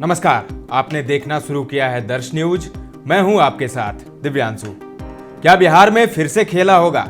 नमस्कार, आपने देखना शुरू किया है दर्श न्यूज। मैं हूं आपके साथ दिव्यांशु। क्या बिहार में फिर से खेला होगा?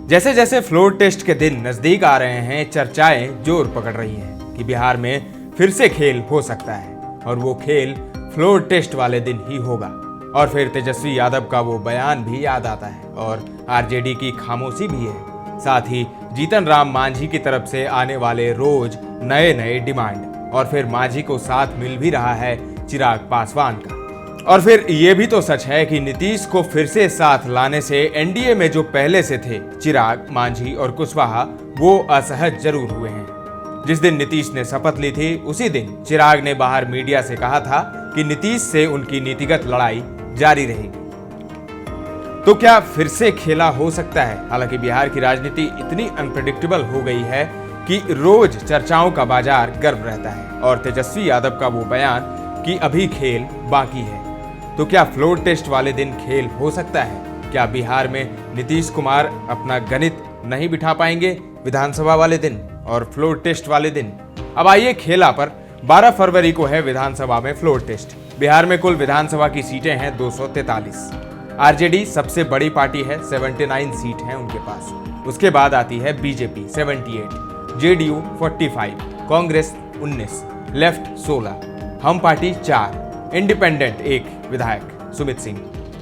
जैसे जैसे फ्लोर टेस्ट के दिन नजदीक आ रहे हैं, चर्चाएं जोर पकड़ रही हैं कि बिहार में फिर से खेल हो सकता है और वो खेल फ्लोर टेस्ट वाले दिन ही होगा। और फिर तेजस्वी यादव का वो बयान भी याद आता है और आरजेडी की खामोशी भी है। साथ ही जीतन राम मांझी की तरफ से आने वाले रोज नए नए डिमांड, और फिर मांझी को साथ मिल भी रहा है चिराग पासवान का। और फिर ये भी तो सच है कि नीतीश को फिर से साथ लाने से एनडीए में जो पहले से थे चिराग, मांझी और कुशवाहा, वो असहज जरूर हुए हैं। जिस दिन नीतीश ने शपथ ली थी उसी दिन चिराग ने बाहर मीडिया से कहा था कि नीतीश से उनकी नीतिगत लड़ाई जारी रहेगी। तो क्या फिर से खेला हो सकता है? हालांकि बिहार की राजनीति इतनी अनप्रेडिक्टेबल हो गई है कि रोज चर्चाओं का बाजार गर्म रहता है और तेजस्वी यादव का वो बयान कि अभी खेल बाकी है। तो क्या फ्लोर टेस्ट वाले दिन खेल हो सकता है? क्या बिहार में नीतीश कुमार अपना गणित नहीं बिठा पाएंगे विधानसभा वाले दिन और फ्लोर टेस्ट वाले दिन? अब आइए खेला पर। 12 फरवरी को है विधानसभा में फ्लोर टेस्ट। बिहार में कुल विधानसभा की सीटें हैं 243। आरजेडी सबसे बड़ी पार्टी है, 79 सीट हैं उनके पास। उसके बाद आती है बीजेपी 78, जेडीयू 45, कांग्रेस 19, लेफ्ट 16, हम पार्टी 4, इंडिपेंडेंट 1 विधायक सुमित सिंह,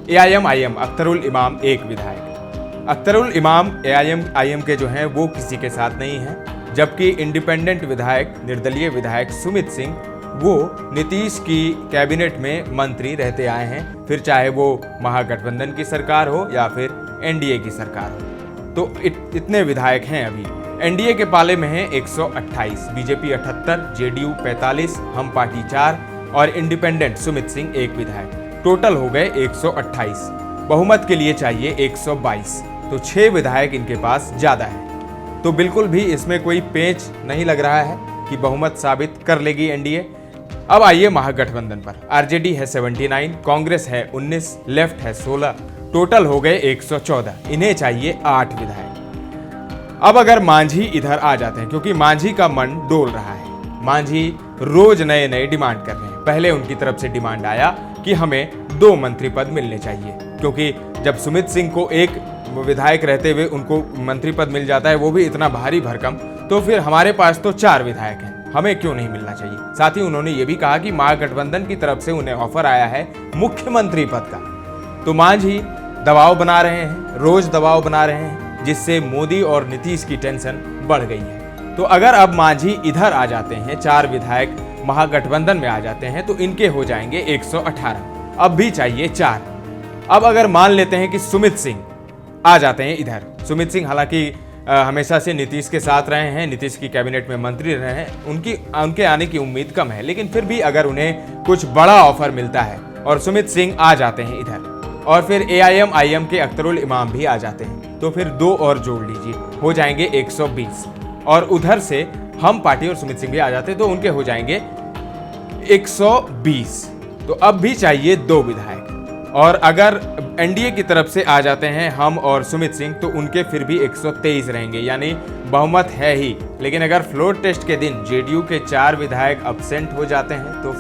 एआईएम अख्तरुल इमाम 1 विधायक। अख्तरुल इमाम एआईएम के जो हैं वो किसी के साथ नहीं हैं, जबकि इंडिपेंडेंट विधायक निर्दलीय विधायक सुमित सिंह वो नीतीश की कैबिनेट में मंत्री रहते आए हैं, फिर चाहे वो महागठबंधन की सरकार हो या फिर एनडीए की सरकार हो। तो इतने विधायक हैं अभी। एनडीए के पाले में है 128, बीजेपी 78, जेडीयू 45, हम पार्टी 4 और इंडिपेंडेंट सुमित सिंह 1 विधायक। टोटल हो गए 128। बहुमत के लिए चाहिए 122, तो 6 विधायक इनके पास ज्यादा है। तो बिल्कुल भी इसमें कोई पेच नहीं लग रहा है कि बहुमत साबित कर लेगी एनडीए। अब आइए महागठबंधन पर। आरजेडी है 79, कांग्रेस है 19, लेफ्ट है 16, टोटल हो गए 114। इन्हें चाहिए 8 विधायक। अब अगर मांझी इधर आ जाते हैं, क्योंकि मांझी का मन डोल रहा है, मांझी रोज नए नए डिमांड कर रहे हैं। पहले उनकी तरफ से डिमांड आया कि हमें 2 मंत्री पद मिलने चाहिए, क्योंकि जब सुमित सिंह को एक विधायक रहते हुए उनको मंत्री पद मिल जाता है, वो भी इतना भारी भरकम, तो फिर हमारे पास तो 4 विधायक हैं, हमें क्यों नहीं मिलना चाहिए। साथ ही उन्होंने ये भी कहा कि महागठबंधन की तरफ से उन्हें ऑफर आया है मुख्यमंत्री पद का। तो मांझी दबाव बना रहे हैं, रोज दबाव बना रहे हैं, जिससे मोदी और नीतीश की टेंशन बढ़ गई है। तो अगर अब मांझी इधर आ जाते हैं, 4 विधायक महागठबंधन में आ जाते हैं, तो इनके हो जाएंगे 118। अब भी चाहिए 4। अब अगर मान लेते हैं कि सुमित सिंह आ जाते हैं इधर। सुमित सिंह हालांकि हमेशा से नीतीश के साथ रहे हैं, नीतीश की कैबिनेट में मंत्री रहे हैं, उनके आने की उम्मीद कम है, लेकिन फिर भी अगर उन्हें कुछ बड़ा ऑफर मिलता है और सुमित सिंह आ जाते हैं इधर, और फिर एआईएम के अख्तरुल इमाम भी आ जाते हैं, तो फिर 2 और जोड़ लीजिए, हो जाएंगे 120। और उधर से हम पार्टी और सुमित सिंह भी आ जाते तो उनके हो जाएंगे 120। तो अब भी चाहिए 2 विधायक। और अगर एनडीए की तरफ से आ जाते हैं हम और सुमित सिंह, तो उनके फिर भी 123 रहेंगे, यानी बहुमत है ही। लेकिन अगर फ्लोर टेस्ट के दिन जेडीयू के 4 विधायक अब्सेंट हो जाते हैं, तो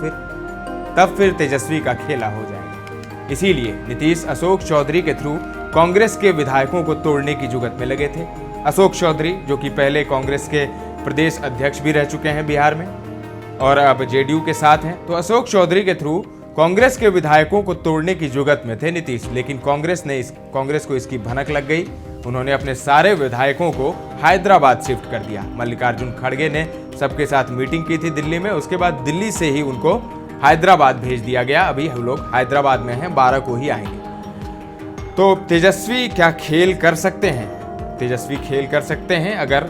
तब फिर तेजस्वी का खेला हो जाएगा। इसीलिए नीतीश अशोक चौधरी के थ्रू कांग्रेस के विधायकों को तोड़ने की जुगत में लगे थे। अशोक चौधरी जो कि पहले कांग्रेस के प्रदेश अध्यक्ष भी रह चुके हैं बिहार में और अब जेडीयू के साथ हैं, तो अशोक चौधरी के थ्रू कांग्रेस के विधायकों को तोड़ने की जुगत में थे नीतीश। लेकिन कांग्रेस को इसकी भनक लग गई। उन्होंने अपने सारे विधायकों को हैदराबाद शिफ्ट कर दिया। मल्लिकार्जुन खड़गे ने सबके साथ मीटिंग की थी दिल्ली में, उसके बाद दिल्ली से ही उनको हैदराबाद भेज दिया गया। अभी हम लोग हैदराबाद में हैं, 12 को ही आएंगे। तो तेजस्वी क्या खेल कर सकते हैं? तेजस्वी खेल कर सकते हैं अगर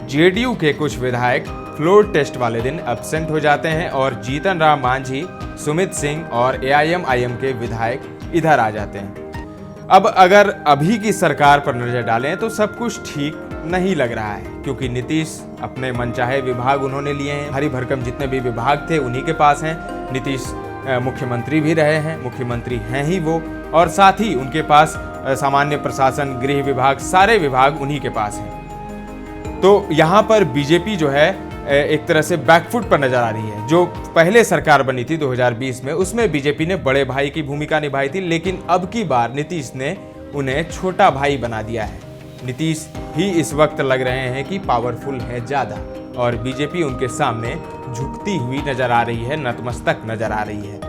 जेडीयू के कुछ विधायक फ्लोर टेस्ट वाले दिन एब्सेंट हो जाते हैं और जीतन राम मांझी, सुमित सिंह और एआईएम के विधायक इधर आ जाते हैं। अब अगर अभी की सरकार पर नजर डालें तो सब कुछ ठीक नहीं लग रहा है, क्योंकि नीतीश अपने मनचाहे विभाग उन्होंने लिए हैं। हरी भरकम जितने भी विभाग थे उन्हीं के पास हैं। नीतीश मुख्यमंत्री भी रहे हैं, मुख्यमंत्री हैं ही वो, और साथ ही उनके पास सामान्य प्रशासन, गृह विभाग, सारे विभाग उन्हीं के पास हैं। तो यहाँ पर बीजेपी जो है एक तरह से बैकफुट पर नजर आ रही है। जो पहले सरकार बनी थी 2020 में, उसमें बीजेपी ने बड़े भाई की भूमिका निभाई थी, लेकिन अब की बार नीतीश ने उन्हें छोटा भाई बना दिया है। नीतीश ही इस वक्त लग रहे हैं कि पावरफुल है ज़्यादा, और बीजेपी उनके सामने झुकती हुई नजर आ रही है, नतमस्तक नजर आ रही है।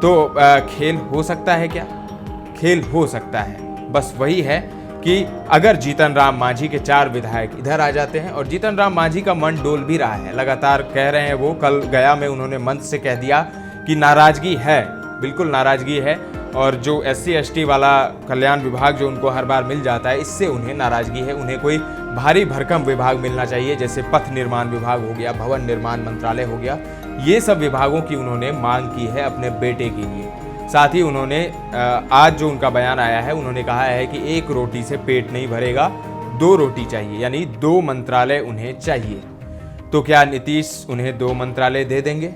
तो खेल हो सकता है क्या? खेल हो सकता है, बस वही है कि अगर जीतन राम मांझी के 4 विधायक इधर आ जाते हैं, और जीतन राम मांझी का मन डोल भी रहा है, लगातार कह रहे हैं वो। कल गया में उन्होंने मंच से कह दिया कि नाराजगी है, बिल्कुल नाराजगी है, और जो SC ST वाला कल्याण विभाग जो उनको हर बार मिल जाता है, इससे उन्हें नाराजगी है। उन्हें कोई भारी भरकम विभाग मिलना चाहिए, जैसे पथ निर्माण विभाग हो गया, भवन निर्माण मंत्रालय हो गया। ये सब विभागों की उन्होंने मांग की है अपने बेटे के लिए। साथ ही उन्होंने आज जो उनका बयान आया है, उन्होंने कहा है कि 1 रोटी से पेट नहीं भरेगा, 2 रोटी चाहिए, यानी 2 मंत्रालय उन्हें चाहिए। तो क्या नीतीश उन्हें 2 मंत्रालय दे देंगे?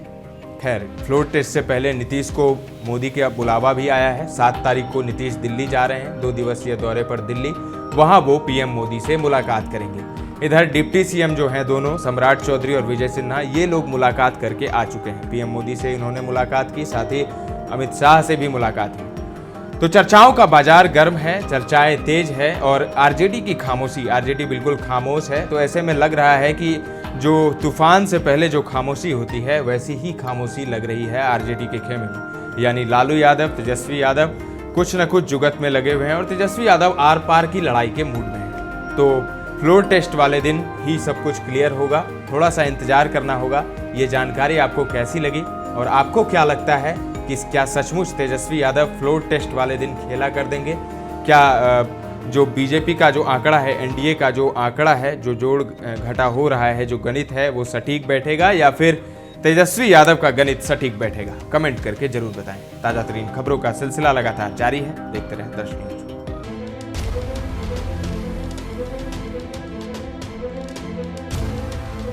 खैर, फ्लोर टेस्ट से पहले नीतीश को मोदी का बुलावा भी आया है। 7 तारीख को नीतीश दिल्ली जा रहे हैं, 2 दिवसीय दौरे पर दिल्ली। वहां वो PM मोदी से मुलाकात करेंगे। इधर डिप्टी CM जो हैं दोनों, सम्राट चौधरी और विजय सिन्हा, ये लोग मुलाकात करके आ चुके हैं। PM मोदी से इन्होंने मुलाकात की, साथ ही अमित शाह से भी मुलाकात की। तो चर्चाओं का बाजार गर्म है, चर्चाएं तेज है, और RJD की खामोशी, RJD बिल्कुल खामोश है। तो ऐसे में लग रहा है कि जो तूफान से पहले जो खामोशी होती है, वैसी ही खामोशी लग रही है RJD के खेमे में। यानी लालू यादव, तेजस्वी यादव कुछ न कुछ जुगत में लगे हुए हैं, और तेजस्वी यादव आर पार की लड़ाई के मूड में है। तो फ्लोर टेस्ट वाले दिन ही सब कुछ क्लियर होगा, थोड़ा सा इंतजार करना होगा। ये जानकारी आपको कैसी लगी, और आपको क्या लगता है कि क्या सचमुच तेजस्वी यादव फ्लोर टेस्ट वाले दिन खेला कर देंगे? क्या जो बीजेपी का जो आंकड़ा है, NDA का जो आंकड़ा है, जो जोड़ घटा हो रहा है, जो गणित है, वो सटीक बैठेगा, या फिर तेजस्वी यादव का गणित सटीक बैठेगा? कमेंट करके जरूर बताएं। ताज़ा तरीन खबरों का सिलसिला लगातार जारी है, देखते रहें दर्श न्यूज।